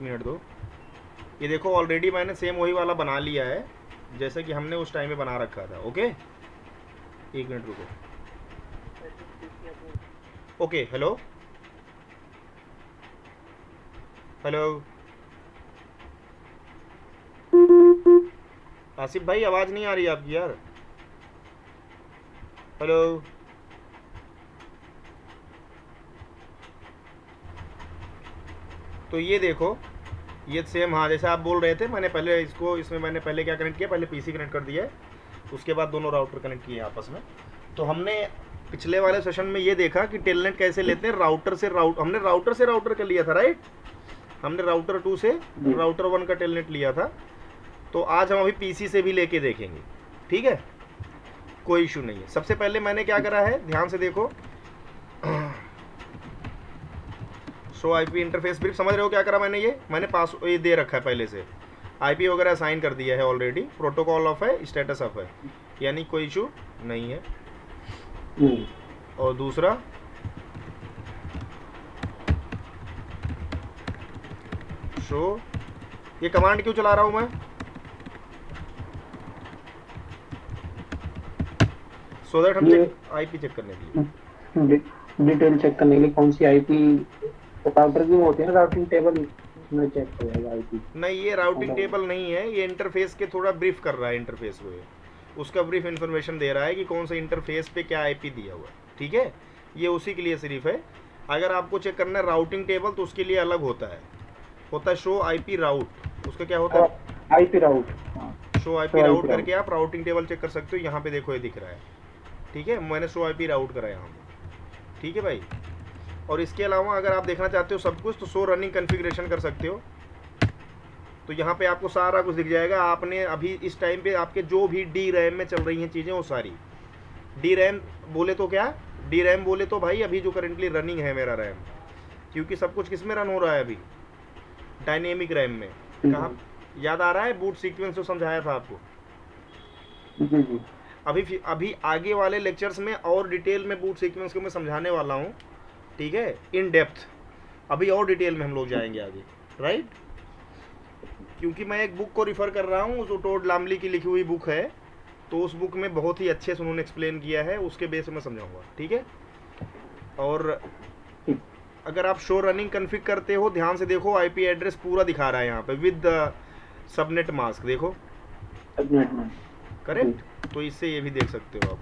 Minute दो। ये देखो ऑलरेडी मैंने सेम वही वाला बना लिया है जैसे कि हमने उस टाइम में बना रखा था। ओके, एक मिनट रुको। ओके, हेलो हेलो आसिफ भाई, आवाज़ नहीं आ रही आपकी यार। हेलो, तो ये देखो, ये सेम, हाँ जैसे आप बोल रहे थे, मैंने पहले इसको, इसमें मैंने पहले क्या कनेक्ट किया, पहले पीसी कनेक्ट कर दिया है, उसके बाद दोनों राउटर कनेक्ट किए आपस में। तो हमने पिछले वाले सेशन में ये देखा कि टेलनेट कैसे लेते हैं, राउटर से हमने राउटर से राउटर का लिया था, राइट। हमने राउटर 2 से राउटर 1 का टेलनेट लिया था। तो आज हम अभी पीसी से भी लेके देखेंगे, ठीक है, कोई इशू नहीं है। सबसे पहले मैंने क्या करा है, ध्यान से देखो, शो आईपी इंटरफेस ब्रीफ, समझ रहे हो क्या करा मैंने, मैंने पास ये दे रखा है पहले से, आईपी वगैरह असाइन कर दिया है ऑलरेडी, प्रोटोकॉल ऑफ है, स्टेटस ऑफ है, यानी कोई इशू नहीं है। और दूसरा, शो, ये कमांड क्यों चला रहा हूं मैं, सो दैट हम आईपी चेक करने के लिए, डिटेल चेक करने के लिए कौन सी आईपी राउटर की होती है, राउटिंग टेबल में चेक करेगा आईपी। नहीं, ये राउटिंग टेबल नहीं है, ये इंटरफेस के थोड़ा ब्रीफ कर रहा है, इंटरफेस को ये, उसका ब्रीफ इन्फॉर्मेशन दे रहा है कि कौन सा इंटरफेस पे क्या आईपी दिया हुआ है, ठीक है, ये उसी के लिए सिर्फ है। अगर आपको चेक करना है राउटिंग टेबल तो उसके लिए अलग होता है शो आईपी राउट, उसका क्या होता है, IP route, show IP route करके आप राउटिंग टेबल चेक कर सकते हो। यहाँ पे देखो ये दिख रहा है, ठीक है, मैंने शो आईपी राउट करा यहाँ पे, ठीक है भाई। और इसके अलावा अगर आप देखना चाहते हो सब कुछ तो शो रनिंग कॉन्फ़िगरेशन कर सकते हो। तो यहाँ पे आपको सारा कुछ दिख जाएगा। आपने अभी इस टाइम पे आपके जो भी डी रैम में चल रही हैं चीज़ें वो सारी, डी रैम बोले तो क्या, डी रैम बोले तो भाई अभी जो करेंटली रनिंग है मेरा रैम, क्योंकि सब कुछ किस में रन हो रहा है अभी, डायनेमिक रैम में। कहाँ याद आ रहा है बूट सीक्वेंस जो समझाया था आपको, अभी आगे वाले लेक्चर्स में और डिटेल में बूट सीक्वेंस को मैं समझाने वाला हूँ, ठीक है, इन डेप्थ, अभी और डिटेल में हम लोग जाएंगे आगे, राइट। क्योंकि मैं एक बुक को रिफ़र कर रहा हूँ जो टोड लामली की लिखी हुई बुक है, तो उस बुक में बहुत ही अच्छे से उन्होंने एक्सप्लेन किया है, उसके बेस में समझाऊंगा, ठीक है। और अगर आप शो रनिंग कन्फिग करते हो, ध्यान से देखो, आईपी एड्रेस पूरा दिखा रहा है यहाँ पे विद सबनेट मास्क, देखो करेक्ट। तो इससे ये भी देख सकते हो आप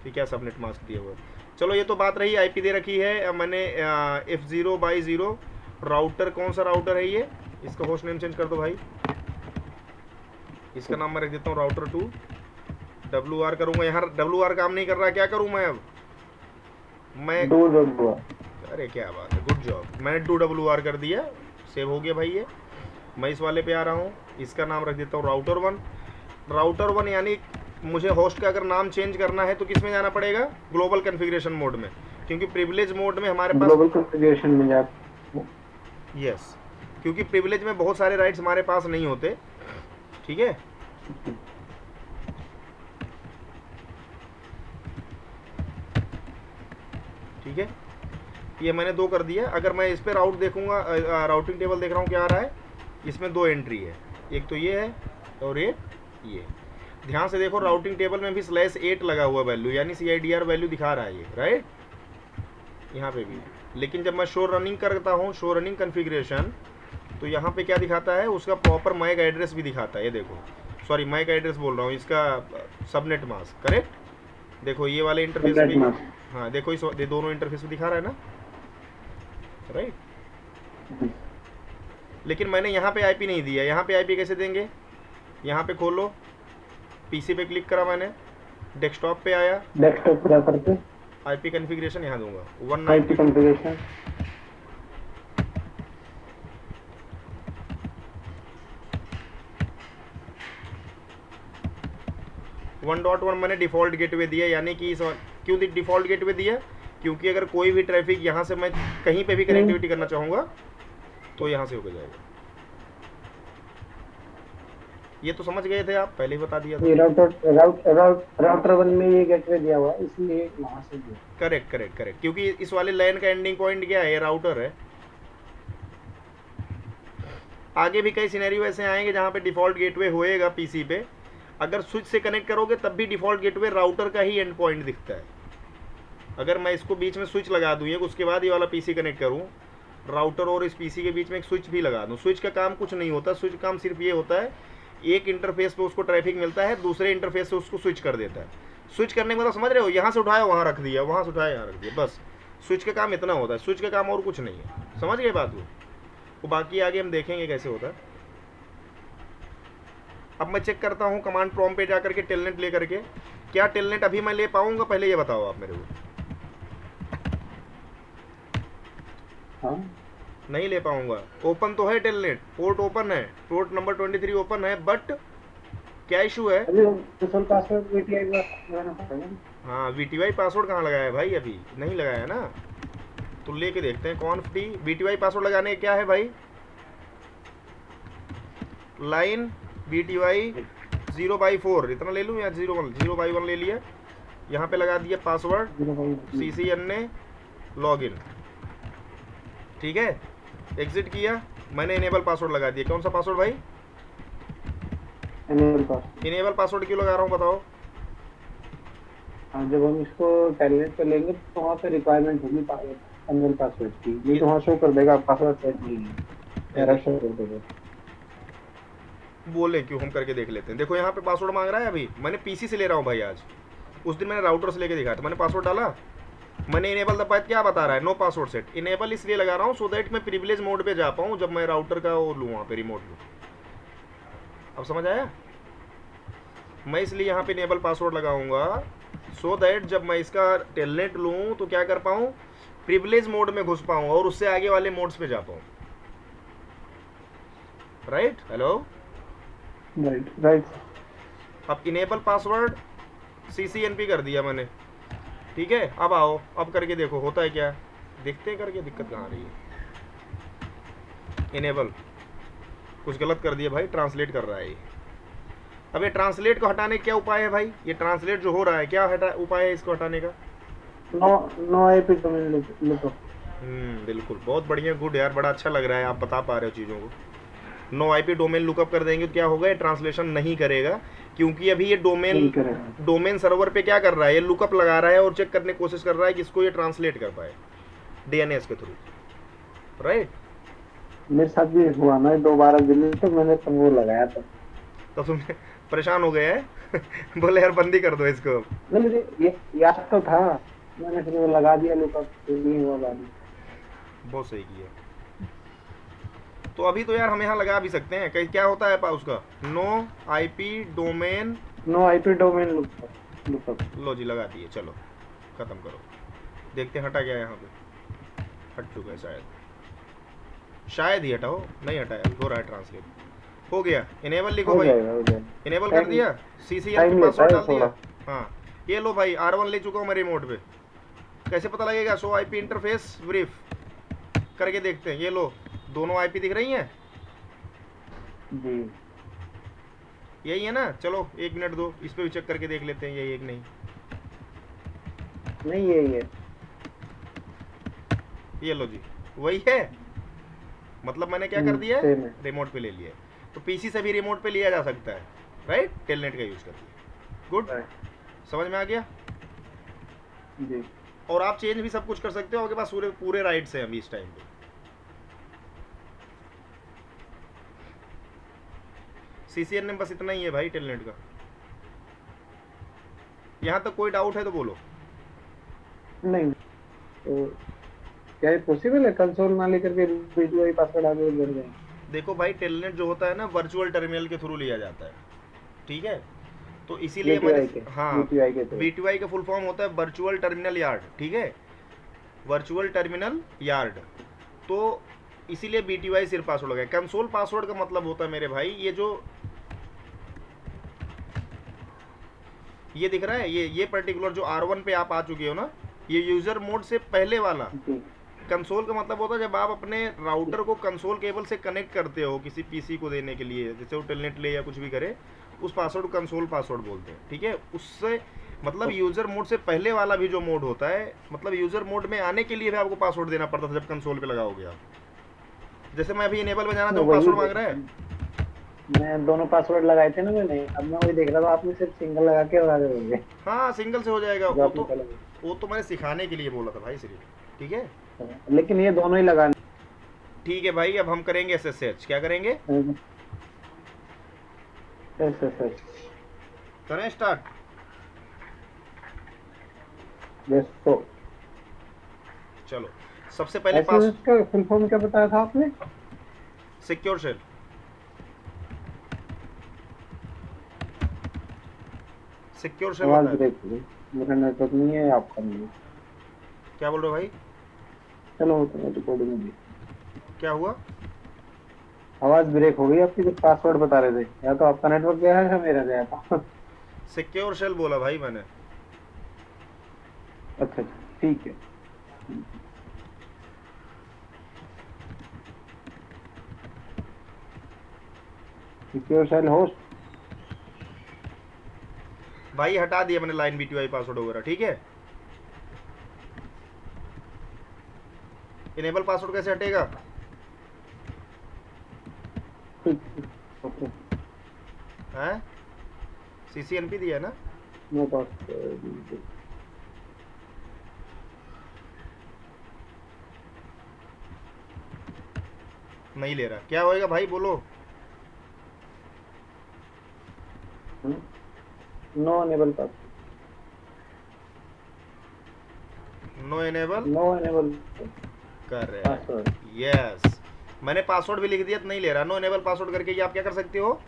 कि क्या सबनेट मास्क दिया हुआ है। चलो ये तो बात रही, आईपी दे रखी है मैंने, F0/0 राउटर, कौन सा राउटर है ये, इसका होस्ट नेम चेंज कर दो भाई, इसका नाम मैं रख देता हूँ राउटर 2, WR करूँगा, यहाँ WR काम नहीं कर रहा, क्या करूँ मैं अब, मैं, अरे क्या बात है, गुड जॉब, मैंने 2WR कर दिया, सेव हो गया भाई। ये मैं इस वाले पे आ रहा हूँ, इसका नाम रख देता हूँ राउटर 1। राउटर 1 यानी मुझे होस्ट का अगर नाम चेंज करना है तो किस में जाना पड़ेगा, ग्लोबल कॉन्फ़िगरेशन मोड में, क्योंकि प्रिविलेज मोड में हमारे पास ग्लोबल कॉन्फ़िगरेशन में जा, यस, क्योंकि प्रिविलेज में बहुत सारे राइट्स हमारे पास नहीं होते, ठीक है। ठीक है, ये मैंने 2 कर दिया। अगर मैं इस पे राउट देखूंगा, राउटिंग टेबल देख रहा हूँ क्या आ रहा है, इसमें 2 एंट्री है, एक तो ये है और एक ये। ध्यान से देखो, राउटिंग टेबल में भी /8 लगा हुआ वैल्यू, यानी CIDR वैल्यू दिखा रहा है ये, राइट, यहाँ पे भी। लेकिन जब मैं शो रनिंग करता हूँ, शो रनिंग कॉन्फ़िगरेशन, तो यहाँ पे क्या दिखाता है, उसका प्रॉपर मैक एड्रेस भी दिखाता है, ये देखो, सॉरी मैक एड्रेस बोल रहा हूँ, इसका सबनेट मास्क, करेक्ट। देखो ये वाले इंटरफेस भी, हाँ देखो इस दोनों इंटरफेस भी दिखा रहा है ना, राइट। लेकिन मैंने यहाँ पे आईपी नहीं दिया, यहाँ पे आईपी कैसे देंगे, यहाँ पे खोलो, पीसी पे क्लिक करा मैंने, डेस्कटॉप पे आया, डेस्कटॉप पे जाकर के आईपी कॉन्फ़िगरेशन यहाँ दूंगा 192 आईपी कॉन्फ़िगरेशन 1.1 मैंने डिफ़ॉल्ट गेटवे दिया, यानी कि इस क्यों डिफ़ॉल्ट गेटवे दिया, क्योंकि अगर कोई भी ट्रैफिक यहाँ से मैं कहीं पे भी कनेक्टिविटी करना चाहूँगा तो यहाँ से होकर जाएगा। ये तो समझ गए थे आप, पहले ही बता दिया था। ये राउटर 1 में ये गेटवे दिया हुआ है, इसलिए वहाँ से दिया। करेक्ट करेक्ट करेक्ट, क्योंकि इस वाले लाइन का एंडिंग पॉइंट क्या है, ये राउटर है, आगे भी कई सिनेरियो ऐसे आएंगे जहाँ पे डिफ़ॉल्ट गेटवे होएगा पीसी पे, अगर स्विच से कनेक्ट करोगे तब भी डिफ़ॉल्ट गेटवे राउटर का ही एंड पॉइंट दिखता है। अगर मैं इसको बीच में स्विच लगा दूँ उसके बाद ये वाला पीसी कनेक्ट करूँ, राउटर और इस पीसी के बीच में एक स्विच भी लगा दूँ, स्विच का काम कुछ नहीं होता। स्विच काम सिर्फ ये होता है, एक इंटरफेस पे उसको ट्रैफिक मिलता है, दूसरे इंटरफेस से उसको स्विच कर देता है। स्विच करने का मतलब समझ रहे हो, यहाँ से उठाया वहाँ रख दिया, वहाँ से उठाया यहाँ रख दिया, बस स्विच का काम इतना होता है। स्विच का काम और कुछ नहीं है, समझ गए बात वो बाकी आगे हम देखेंगे कैसे होता है। अब मैं चेक करता हूँ कमांड प्रॉम्प्ट पे जाकर के टेलनेट ले करके, क्या टेलनेट अभी मैं ले पाऊंगा, पहले ये बताओ आप मेरे को। हाँ नहीं ले पाऊंगा, ओपन तो है टेलनेट, पोर्ट ओपन है, पोर्ट नंबर 23 ओपन है, बट क्या इशू है, अभी कंसोल पासवर्ड VTI लगाना पड़ेगा। हाँ VTY पासवर्ड कहाँ लगाया है भाई, अभी नहीं लगाया ना, तो लेके देखते हैं। कॉन्फ डी VTY पासवर्ड लगाने क्या है भाई, लाइन VTY 0/4 इतना ले लूँ या 0/1 ले लिया, यहाँ पे लगा दिया पासवर्ड CCN ने लॉगिन, ठीक है। एग्जिट किया, मैंने इनेबल पासवर्ड लगा दिया। कौन सा पासवर्ड भाई, इनेबल पासवर्ड क्यों लगा रहा हूँ बताओ। हाँ, जब हम इसको टेलनेट पे लेंगे तो वहाँ पे रिक्वायरमेंट होगी इनेबल पासवर्ड की, ये तो वहाँ शो कर देगा पासवर्ड सेट नहीं है, एरर शो कर देगा। बोले क्यों, हम करके देख लेते हैं। देखो यहाँ पे पासवर्ड मांग रहा है, अभी मैंने पीसी से ले रहा हूँ भाई, आज उस दिन मैंने राउटर से लेके दिखाया था, मैंने पासवर्ड डाला, मैंने इनेबल दबाया, क्या बता रहा है, नो पासवर्ड सेट। इनेबल इसलिए लगा रहा हूँ सो दैट मैं प्रिविलेज मोड पे जा पाऊँ जब मैं राउटर का वो लूँ वहाँ पे रिमोट लूँ। अब समझ आया, मैं इसलिए यहाँ पे इनेबल पासवर्ड लगाऊंगा सो दैट जब मैं इसका टेलनेट लूँ तो क्या कर पाऊँ, प्रिविलेज मोड में घुस पाऊँ और उससे आगे वाले मोड्स पे जा पाऊँ। Right, hello right. अब इनेबल पासवर्ड CCNP कर दिया मैंने, ठीक है। अब आओ, अब करके देखो होता है क्या, देखते हैं करके, दिक्कत कहाँ आ रही है। इनेबल कुछ गलत कर दिया भाई, ट्रांसलेट कर रहा है ये। अब ये ट्रांसलेट को हटाने का क्या उपाय है भाई, ये ट्रांसलेट जो हो रहा है क्या उपाय है इसको हटाने का। No IP domain lookup. बिल्कुल, बहुत बढ़िया, गुड यार, बड़ा अच्छा लग रहा है आप बता पा रहे हो चीज़ों को। नो आईपी डोमेन लुकअप कर देंगे तो क्या होगा, ये ट्रांसलेशन नहीं करेगा, क्योंकि अभी ये डोमेन सर्वर पे क्या कर रहा है, ये लुकअप लगा रहा है और चेक करने की कोशिश कर रहा है कि इसको ये ट्रांसलेट कर पाए DNS के थ्रू, राइट। मेरे साथ भी हुआ ना 2 बार दिल्ली, तो मैंने तो वो लगाया था, तो तुम परेशान हो गए हैं बोले यार बंदी कर दो इसको। नहीं मुझे ये याद तो था, मैंने फिर वो लगा दिया लुकअप, नहीं हुआ बाद में। बहुत सही किया। तो अभी तो यार हम यहाँ लगा भी सकते हैं, कहीं क्या होता है उसका, नो आईपी डोमेन लुकअप। लो जी लगा दिए, चलो खत्म करो, देखते हैं हटा गया, यहाँ पे हट चुका है शायद ही हटा हो, नहीं हटाया, हो रहा है ट्रांसलेट, हो गया। इनेबल लिखो भाई, इनेबल कर दिया, CCNP पासवर्ड डाल दिया, हाँ ये लो भाई R1 ले चुका हूँ मैं रिमोट पे। कैसे पता लगेगा, शो IP इंटरफेस ब्रीफ करके देखते हैं, ये लो दोनों IP दिख रही हैं जी, यही है ना। चलो 1 मिनट दो, इस पे भी चेक करके देख लेते हैं यही एक नहीं यही है, ये लो जी वही है, मतलब मैंने क्या कर दिया है, रिमोट पे ले लिया है। तो पीसी से भी रिमोट पे लिया जा सकता है, राइट, टेलनेट का यूज करके। गुड, समझ में आ गया जी। और आप चेंज भी सब कुछ कर सकते हो, आपके पास पूरे राइट्स हैं अभी इस टाइम पे। CCN में बस इतना ही है भाई टेलनेट का। यहाँ तक कोई डाउट है तो बोलो। नहीं तो क्या ये पॉसिबल है कंसोल ना लेकर के VTY पासवर्ड आगे बढ़ जाए। देखो भाई टेलनेट जो होता है ना, वर्चुअल टर्मिनल के थ्रू लिया जाता है, ठीक है। तो इसीलिए मैंने, हाँ VTY का फुल फॉर्म होता है वर्चुअल टर्मिनल यार्ड, ठीक है, वर्चुअल टर्मिनल यार्ड। तो इसीलिए VTY सिर्फ पासवर्ड लगाए। कंसोल पासवर्ड का मतलब होता है मेरे भाई, ये जो ये दिख रहा है, ये पर्टिकुलर जो R1 पे आप आ चुके हो ना, ये यूजर मोड से पहले वाला। कंसोल का मतलब होता है जब आप अपने राउटर को कंसोल केबल से कनेक्ट करते हो किसी पीसी को देने के लिए, जैसे वो टेलनेट ले या कुछ भी करे, उस पासवर्ड को कंसोल पासवर्ड बोलते हैं, ठीक है। उससे मतलब यूजर मोड से पहले वाला भी जो मोड होता है, मतलब यूजर मोड में आने के लिए भी आपको पासवर्ड देना पड़ता था जब कंसोल पे लगाओगे आप, जैसे मैं अभी इनेबल में जाना मैं तो वही पासवर्ड मांग रहा है। मैं दोनों पासवर्ड लगाए थे ना मैंने, अब मैं वही देख रहा था आपने सिर्फ सिंगल लगा के लगा दोगे हाँ सिंगल से हो जाएगा, जो आपने पहले वो तो मैंने सिखाने के लिए बोला था भाई सिर्फ। ठीक है बताया। लेकिन ये दोनों ही लगाने ठीक है भाई, अब हम करेंगे SSH। क्या करेंगे? हैं। SSH करें स्टार्ट। यस। तो चलो सबसे पहले पास SSH का फुल फॉर्म क्या बताया था आपने? Secure shell. सिक्योर शेल आवाज होता है। ब्रेक हो गई, मेरा नेटवर्क नहीं है, आपका नहीं है। क्या बोल रहे हो भाई? चलो वो तो रिकॉर्डिंग में भी क्या हुआ? आवाज ब्रेक हो गई आपकी, कुछ पासवर्ड बता रहे थे, या तो आपका नेटवर्क गया है या मेरा गया था सिक्योर शेल बोला भाई मैंने। अच्छा ठीक है। सिक्योर शेल होस्ट भाई हटा दिया मैंने लाइन BTY पासवर्ड वगैरह। ठीक है इनेबल पासवर्ड कैसे हटेगा? ओके हैं CCNP दिया है ना? नो पासवर्ड नहीं ले रहा, क्या होएगा भाई बोलो? No enable password no enable no enable कर रहे पासवर्ड। हैं। यस मैंने पासवर्ड भी लिख दिया तो नहीं ले रहा। नो एनेबल पासवर्ड करके ये आप क्या कर सकते हो,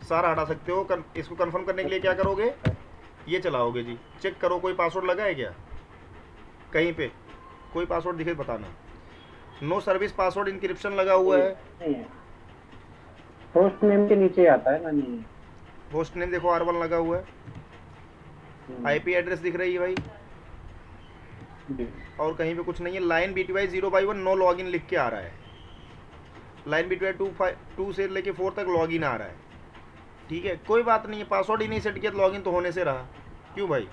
सारा हटा सकते हो। इसको कंफर्म करने के लिए क्या करोगे, ये चलाओगे जी, चेक करो कोई पासवर्ड लगा है क्या कहीं पे, कोई पासवर्ड दिखे बताना। नो सर्विस पासवर्ड इंक्रिप्शन लगा हुआ है। नहीं है, होस्ट नेम के नीचे आता है ना। नहीं होस्ट नेम देखो R1 लगा हुआ है। IP एड्रेस दिख रही है भाई, जी। और कहीं पे कुछ नहीं है। लाइन BTY 0/1 नो लॉगिन लिख के आ रहा है। लाइन BTY 2 से लेके 4 तक लॉगिन आ रहा है। ठीक है कोई बात नहीं है, पासवर्ड ही नहीं सेट किया तो लॉगिन तो होने से रहा। क्यों भाई?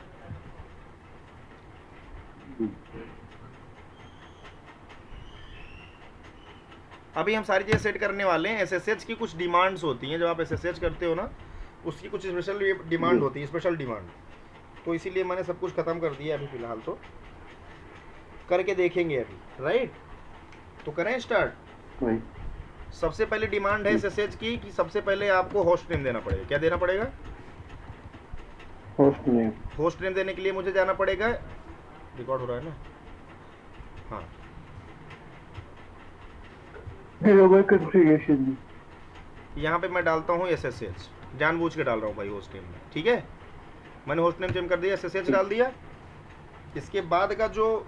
अभी हम सारी चीज़ें सेट करने वाले हैं। SSH की कुछ डिमांड्स होती हैं, जब आप SSH करते हो ना उसकी कुछ स्पेशल डिमांड होती है, स्पेशल डिमांड। तो इसीलिए मैंने सब कुछ ख़त्म कर दिया अभी फ़िलहाल, तो करके देखेंगे अभी। राइट तो करें स्टार्ट। सबसे पहले डिमांड है SSH की कि सबसे पहले आपको होस्ट नेम देना पड़ेगा। क्या देना पड़ेगा? Host name. होस्ट नेम देने के लिए मुझे जाना पड़ेगा, रिकॉर्ड हो रहा है ना? हाँ कॉन्फ़िगरेशन यहाँ पे मैं डालता हूँ SSH, जानबूझ के डाल रहा हूँ भाई होस्ट नेम में। ठीक है मैंने होस्ट नेम चेंज कर दिया, SSH डाल दिया। इसके बाद का जो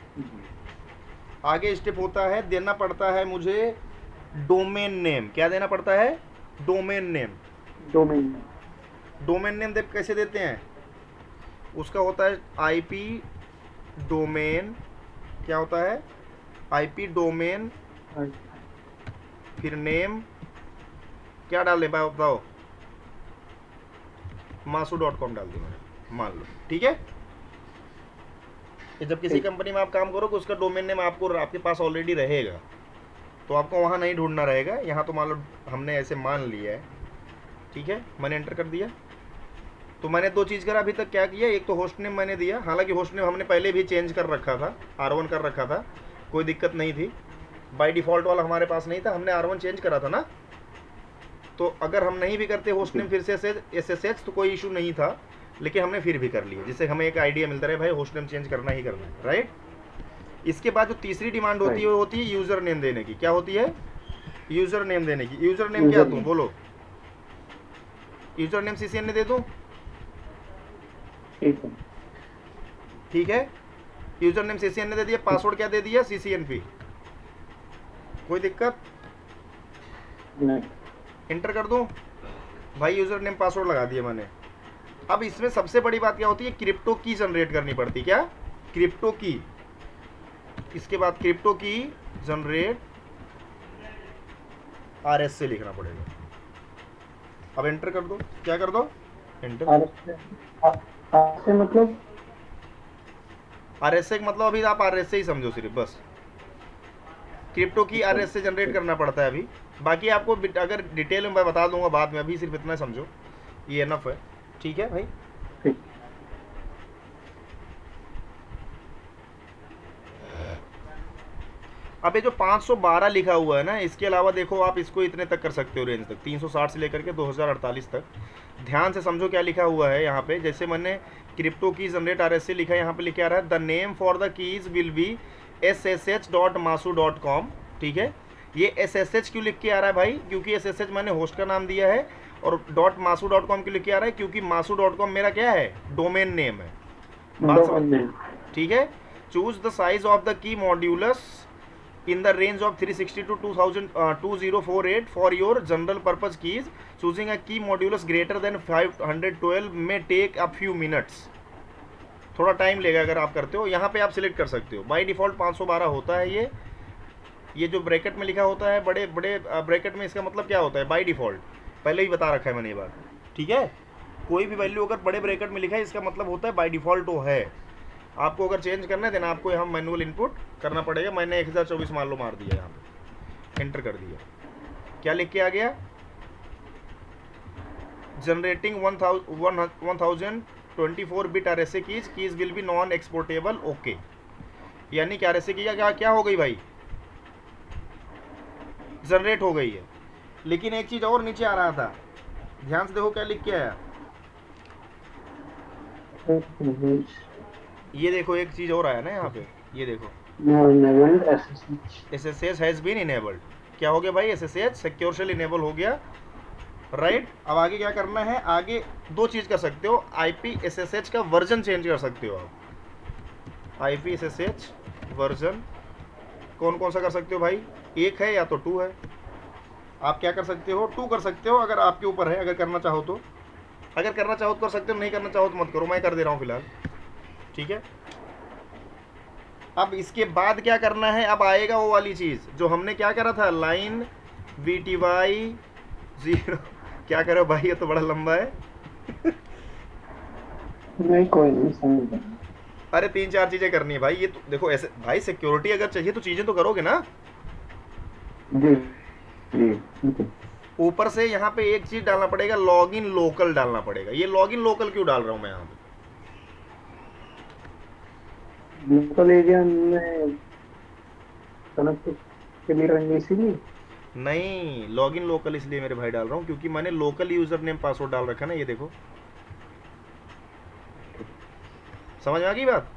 आगे स्टेप होता है, देना पड़ता है मुझे डोमेन नेम। क्या देना पड़ता है? Domain name. डोमेन नेम कैसे देते हैं? उसका होता है IP डोमेन। क्या होता है? IP डोमेन, फिर नेम। क्या डाल दें बताओ? masu.com डाल दिया मैंने, मान लो। ठीक है कि जब किसी कंपनी में आप काम करोगे उसका डोमेन नेम आपके पास ऑलरेडी रहेगा, तो आपको वहाँ नहीं ढूंढना रहेगा। यहाँ तो मान लो हमने ऐसे मान लिया है। ठीक है मैंने एंटर कर दिया। तो मैंने दो चीज़ करा अभी तक। क्या किया? एक तो होस्ट नेम मैंने दिया, हालांकि होस्ट नेम हमने पहले भी चेंज कर रखा था, R1 कर रखा था, कोई दिक्कत नहीं थी। बाय डिफ़ॉल्ट वाला हमारे पास नहीं था, हमने R1 चेंज करा था ना। तो अगर हम नहीं भी करते होस्ट नेम फिर से SSH तो कोई इशू नहीं था, लेकिन हमने फिर भी कर लिया, जिससे हमें एक आइडिया मिलता है भाई होस्ट नेम चेंज करना ही करना है। राइट इसके बाद जो तीसरी डिमांड होती है वो होती है यूज़र नेम देने की। क्या होती है? यूज़र नेम देने की। यूज़र नेम क्या दूँ बोलो? यूज़र नेम CCN दे दूँ? ठीक है यूज़र नेम CCN दे दिया। पासवर्ड क्या दे दिया? CCNP। कोई दिक्कत नहीं। इंटर कर दूं भाई? यूज़र नेम पासवर्ड लगा दिया मैंने। अब इसमें सबसे बड़ी बात क्या होती है? क्रिप्टो की जनरेट करनी पड़ती। क्या? क्रिप्टो की। इसके बाद क्रिप्टो की जनरेट RS से लिखना पड़ेगा। अब एंटर कर दो। क्या कर दो? एंटर। मतलब RS से मतलब अभी आप RS से ही समझो सिर्फ बस। क्रिप्टो की RS से जनरेट करना पड़ता है अभी। बाकी आपको अगर डिटेल में मैं बता दूंगा बाद में, अभी सिर्फ इतना समझो, ये एनफ है। ठीक है भाई। ठीक। अब ये जो 512 लिखा हुआ है ना, इसके अलावा देखो आप इसको इतने तक कर सकते हो, रेंज तक 360 से लेकर के 2048 तक। ध्यान से समझो क्या लिखा हुआ है यहाँ पे। जैसे मैंने क्रिप्टो की जनरेट RS से लिखा है, यहाँ पे लिखा आ रहा है the name for the keys will be ssh.masu.com। ठीक है, ये ssh क्यों लिख के आ रहा है भाई? क्योंकि ssh मैंने होस्ट का नाम दिया है, और .masu.com क्यों लिख के आ रहा है? क्योंकि masu.com मेरा क्या है? डोमेन नेम है। बात समझ, ठीक है। Choose the size of the key modulus in the range of 360 to 2048 for your general purpose keys. Choosing a key modulus greater than 512 may take a few minutes। थोड़ा time लेगा अगर आप करते हो। यहाँ पे आप सिलेक्ट कर सकते हो। बाय डिफ़ॉल्ट 512 होता है ये जो ब्रैकेट में लिखा होता है, बड़े बड़े ब्रैकेट में, इसका मतलब क्या होता है बाय डिफ़ॉल्ट, पहले ही बता रखा है मैंने ये बात। ठीक है, कोई भी वैल्यू अगर बड़े ब्रैकेट में लिखा है, इसका मतलब होता है बाय डिफ़ॉल्ट वो है। आपको अगर चेंज करना है देना आपको यहाँ मैनुअल इनपुट करना पड़ेगा। मैंने 1024 मान लो मार दिया, यहाँ पे एंटर कर दिया। क्या लिख के आ गया? Generating 1024 bit RSA keys will be non exportable. Okay, यानी क्या RSA की क्या हो गई भाई? जनरेट हो गई है। लेकिन एक चीज और नीचे आ रहा था, ध्यान से देखो क्या लिख के आया। ये देखो एक चीज और आया ना यहाँ पे, ये देखो SSH हैज बीन इनेबल्ड। क्या हो गया भाई? SSH सिक्योरली इनेबल हो गया, राइट। अब आगे क्या करना है? आगे दो चीज कर सकते हो। IP SSH का वर्जन चेंज कर सकते हो आप। IP SSH वर्जन कौन कौन सा कर सकते हो भाई? एक है या तो 2 है। आप क्या कर सकते हो? 2 कर सकते हो, अगर आपके ऊपर है। अगर करना चाहो तो, अगर करना चाहो तो कर सकते हो, नहीं करना चाहो तो मत करो, मैं कर दे रहा हूँ फिलहाल। ठीक है, अब इसके बाद क्या करना है? अब आएगा वो वाली चीज जो हमने क्या करा था, लाइन VTY 0। क्या करो भाई, ये तो बड़ा लंबा है। नहीं कोई नहीं, समझ। अरे 3-4 चीजें करनी है भाई। ये तो देखो ऐसे भाई, सिक्योरिटी अगर चाहिए तो चीजें तो करोगे ना। जी जी। ऊपर से यहाँ पे एक चीज डालना पड़ेगा, लॉगिन लोकल डालना पड़ेगा। ये लॉगिन लोकल क्यों डाल रहा हूँ मैं यहाँ पे? लोकल एरिया में कनेक्ट के लिए रहेंगे इसीलिए। नहीं, लॉगिन लोकल इसलिए मेरे भाई डाल रहा हूँ क्योंकि मैंने लोकल यूजर नेम पासवर्ड डाल रखा है ना, ये देखो। समझ में आ गई बात?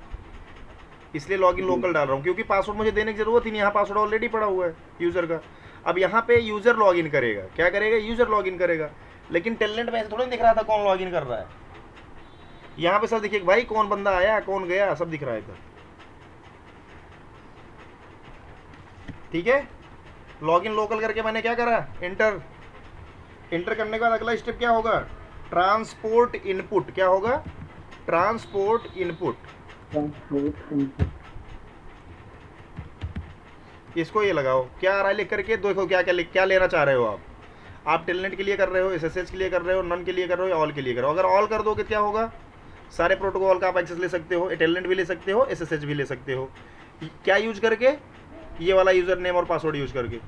इसलिए लॉगिन लोकल डाल रहा हूँ क्योंकि पासवर्ड मुझे देने की जरूरत ही नहीं, यहाँ पासवर्ड ऑलरेडी पड़ा हुआ है यूजर का। अब यहाँ पे यूजर लॉगिन करेगा, क्या करेगा? यूजर लॉगिन करेगा। लेकिन टेलनेट में ऐसे थोड़ा दिख रहा था कौन लॉगिन कर रहा है। यहाँ पे सब दिखेगा भाई, कौन बंदा आया कौन गया, सब दिख रहा है इधर। ठीक है, लॉगिन लोकल करके मैंने क्या करा, एंटर। एंटर करने के बाद अगला स्टेप क्या होगा? Transport input. क्या होगा? Transport input. इसको ये लगाओ, क्या आ रहा है लिख करके, देखो क्या क्या क्या लेना चाह रहे हो आप टेलनेट के लिए कर रहे हो, SSH के लिए कर रहे हो, नन के लिए कर रहे हो, या ऑल के लिए कर रहे हो। अगर ऑल कर दोगे क्या होगा? सारे प्रोटोकॉल का आप एक्सेस ले सकते हो, टेलनेट भी ले सकते हो, SSH भी ले सकते हो। क्या यूज करके? ये वाला यूजर नेम और पासवर्ड यूज करके।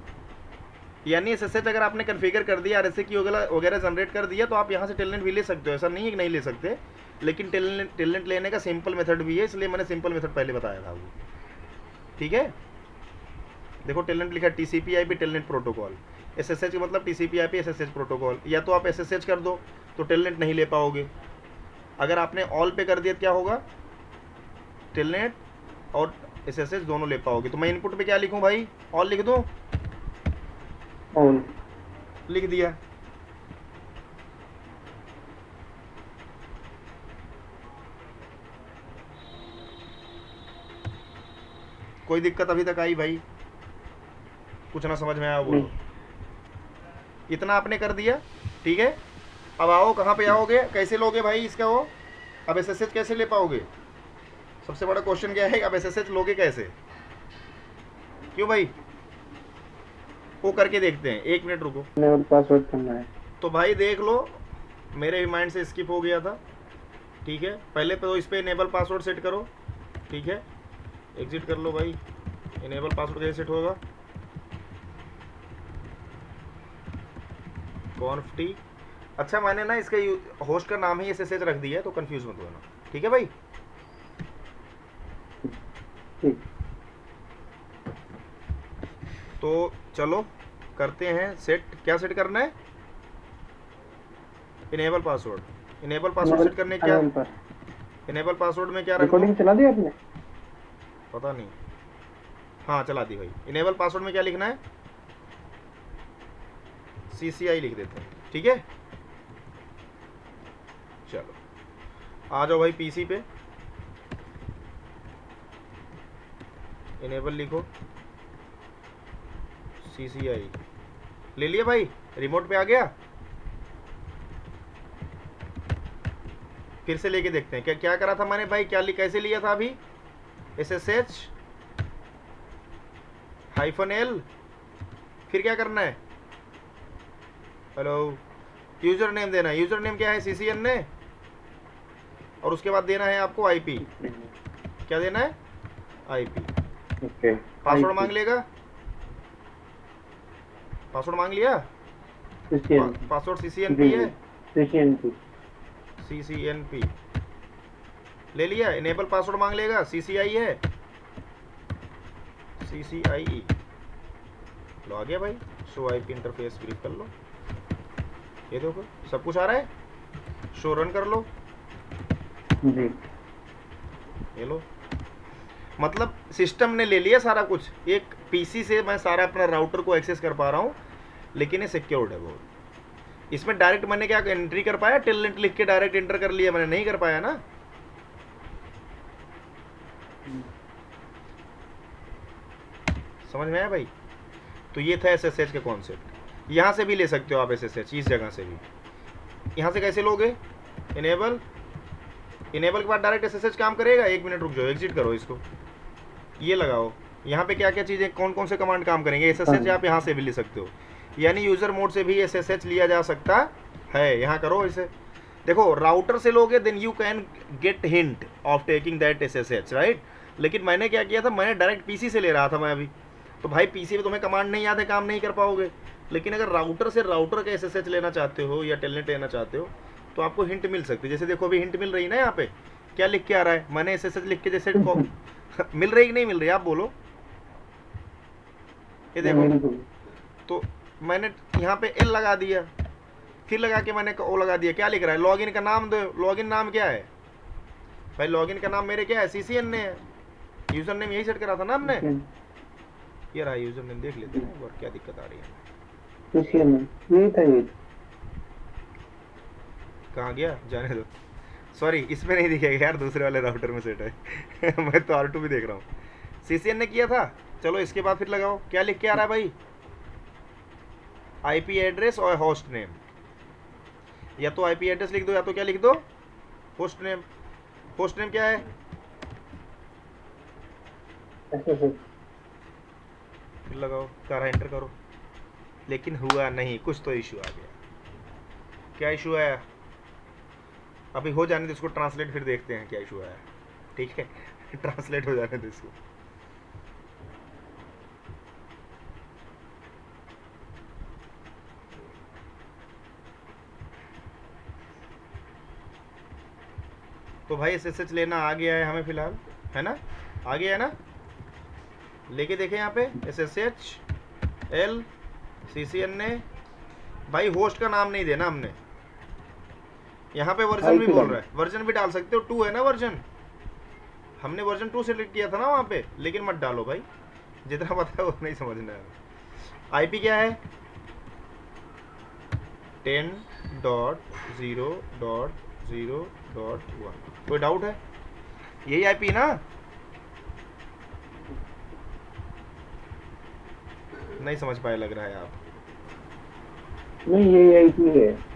यानी SSH अगर आपने कन्फिगर कर दिया, RSA की वगैरह जनरेट कर दिया, तो आप यहाँ से टेलनेट भी ले सकते हो। ऐसा नहीं है कि नहीं ले सकते, लेकिन टेलनेट लेने का सिंपल मेथड भी है, इसलिए मैंने सिंपल मेथड पहले बताया था वो। ठीक है, देखो टेलनेट लिखा TCP/IP टेलनेट प्रोटोकॉल। SSH का मतलब TCP/IP SSH प्रोटोकॉल। या तो आप SSH कर दो तो टेलनेट नहीं ले पाओगे। अगर आपने ऑल पे कर दिया क्या होगा? टेलनेट और SSH दोनों ले पाओगे। तो मैं इनपुट पे क्या लिखूं भाई? ऑल लिख दूं? ऑल लिख दिया। कोई दिक्कत अभी तक आई भाई? कुछ ना समझ में आया बोलो। इतना आपने कर दिया, ठीक है। अब आओ, कहाँ पे आओगे, कैसे लोगे भाई इसका वो? अब SSH कैसे ले पाओगे? सबसे बड़ा क्वेश्चन क्या है, अब SSH लोगे कैसे? क्यों भाई? वो करके देखते हैं, 1 मिनट रुको। पासवर्ड करना है तो भाई देख लो, मेरे माइंड से स्किप हो गया था। ठीक है, पहले तो इस पे इनेबल पासवर्ड सेट करो। ठीक है, एग्जिट कर लो भाई। इनेबल पासवर्ड कैसे सेट होगा? कॉन्फ टी। अच्छा मैंने ना इसका होस्ट का नाम ही SSH रख दिया है, तो कंफ्यूज मत होना, ठीक है भाई। ठीक। तो चलो करते हैं सेट। क्या सेट करना है? Enable password. Enable password set करने क्या, अनिल पर इनेबल पासवर्ड में क्या रख दूं? रिकॉर्डिंग चला दी आपने? पता नहीं, हाँ चला दी भाई। इनेबल पासवर्ड में क्या लिखना है? CCI लिख देते हैं, ठीक है। चलो आ जाओ भाई PC पे, इनेबल लिखो, CCI ले लिया भाई, रिमोट पे आ गया। फिर से लेके देखते हैं क्या क्या करा था मैंने भाई, क्या कैसे लिया था अभी? SSH -L, फिर क्या करना है? हेलो, यूजर नेम देना है। यूजर नेम क्या है? CCNA, और उसके बाद देना है आपको IP। क्या देना है? IP। ओके। पासवर्ड मांग लेगा, पासवर्ड मांग लिया। पासवर्ड CCNP है, CCNP ले लिया। इनेबल पासवर्ड मांग लेगा, CCI है, CCIE लो आ गया भाई। शो IP इंटरफेस ब्रीफ कर लो, ये देखो सब कुछ आ रहा है। शो रन कर लो जी। ये लो, मतलब सिस्टम ने ले लिया सारा कुछ। एक PC से मैं सारा अपना राउटर को एक्सेस कर पा रहा हूँ, लेकिन ये सिक्योर्ड है बहुत। इसमें डायरेक्ट मैंने क्या एंट्री कर पाया? टेलनेट लिख के डायरेक्ट एंटर कर लिया? मैंने नहीं कर पाया ना। समझ में आया भाई? तो ये था SSH के कॉन्सेप्ट। यहाँ से भी ले सकते हो आप SSH, इस जगह से भी। यहाँ से कैसे लोगे? इनेबल, इनेबल के बाद डायरेक्ट SSH काम करेगा। 1 मिनट रुक जाओ, एग्जिट करो इसको, ये लगाओ। यहाँ पे क्या क्या चीज़ें, कौन कौन से कमांड काम करेंगे? SSH आप यहाँ से भी ले सकते हो, यानी यूज़र मोड से भी SSH लिया जा सकता है। यहाँ करो इसे, देखो राउटर से लोगे then you can get hint of taking that SSH, right. लेकिन मैंने क्या किया था, मैंने डायरेक्ट PC से ले रहा था मैं अभी। तो भाई PC में तुम्हें कमांड नहीं याद है, काम नहीं कर पाओगे। लेकिन अगर राउटर से राउटर का SSH लेना चाहते हो या टेलनेट लेना चाहते हो, तो आपको हिंट मिल सकती है। जैसे देखो अभी हिंट मिल रही है ना, यहाँ पे क्या लिख के आ रहा है? मैंने SSH लिख के जैसे मिल रही कि नहीं मिल रही, आप बोलो। ये देखो, तो मैंने यहाँ पे L लगा दिया, फिर लगा के मैंने O लगा दिया। क्या लिख रहा है? लॉगिन का नाम दो। लॉगिन नाम क्या है भाई? लॉगिन का नाम मेरे क्या है? CCNA है। यूजर नेम यही सेट करा था ना हमने। ये रहा यूजर नेम, देख लेते हैं और क्या दिक्कत आ रही है। यही था, ये कहाँ गया? जाने दो, सॉरी इसमें नहीं दिखेगा यार, दूसरे वाले राउटर में सेट है मैं तो R2 भी देख रहा हूँ। CCNA किया था। चलो इसके बाद फिर लगाओ, क्या लिख के आ रहा है भाई? IP एड्रेस और होस्ट नेम। या तो IP एड्रेस लिख दो, या तो क्या लिख दो? Host name. होस्ट नेम क्या है? फिर लगाओ, करा एंटर करो, लेकिन हुआ नहीं, कुछ तो इशू आ गया। क्या इशू आया? अभी हो जाने दो इसको ट्रांसलेट, फिर देखते हैं क्या इशू आया, ठीक है ट्रांसलेट हो जाने दो इसको। तो भाई SSH लेना आ गया है हमें फिलहाल, है ना? आ गया है ना? लेके देखें यहाँ पे SSH L CCNA। भाई होस्ट का नाम नहीं देना हमने। यहाँ पे वर्जन भी बोल रहा है, वर्जन भी डाल सकते हो, 2 है ना वर्जन। हमने वर्जन 2 सेलेक्ट किया था ना वहाँ पे, लेकिन मत डालो भाई, जितना पता है वो नहीं समझना है। IP क्या है? 10.0.0.1। कोई डाउट है? यही IP ना? नहीं समझ पाए लग रहा है आप। नहीं, ये IP है।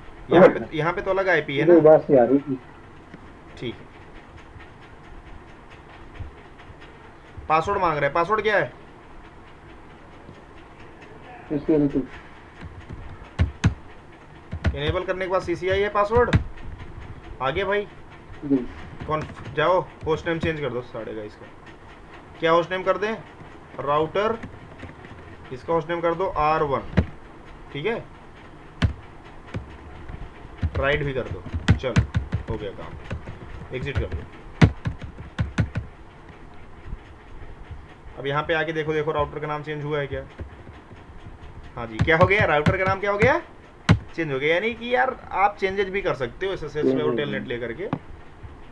यहाँ पे तो अलग IP है ना? बात से आ रही थी। ठीक है। पासवर्ड मांग रहा है, पासवर्ड क्या है? इनेबल करने के बाद CCI है पासवर्ड। आगे भाई कौन जाओ, होस्ट नेम चेंज कर दो साढ़े का इसका। क्या होस्ट नेम कर दें? राउटर, इसका होस्ट नेम कर दो R1, ठीक है। राइट भी कर दो, चलो हो गया काम, एग्जिट कर दो। अब यहाँ पे आके देखो, देखो राउटर का नाम चेंज हुआ है क्या? हाँ जी, क्या हो गया? राउटर का नाम क्या हो गया? चेंज हो गया। यानी कि यार आप चेंजेस भी कर सकते हो SSH में और टेलनेट लेकर के।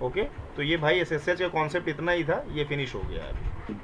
ओके, तो ये भाई SSH का कॉन्सेप्ट इतना ही था, ये फिनिश हो गया है।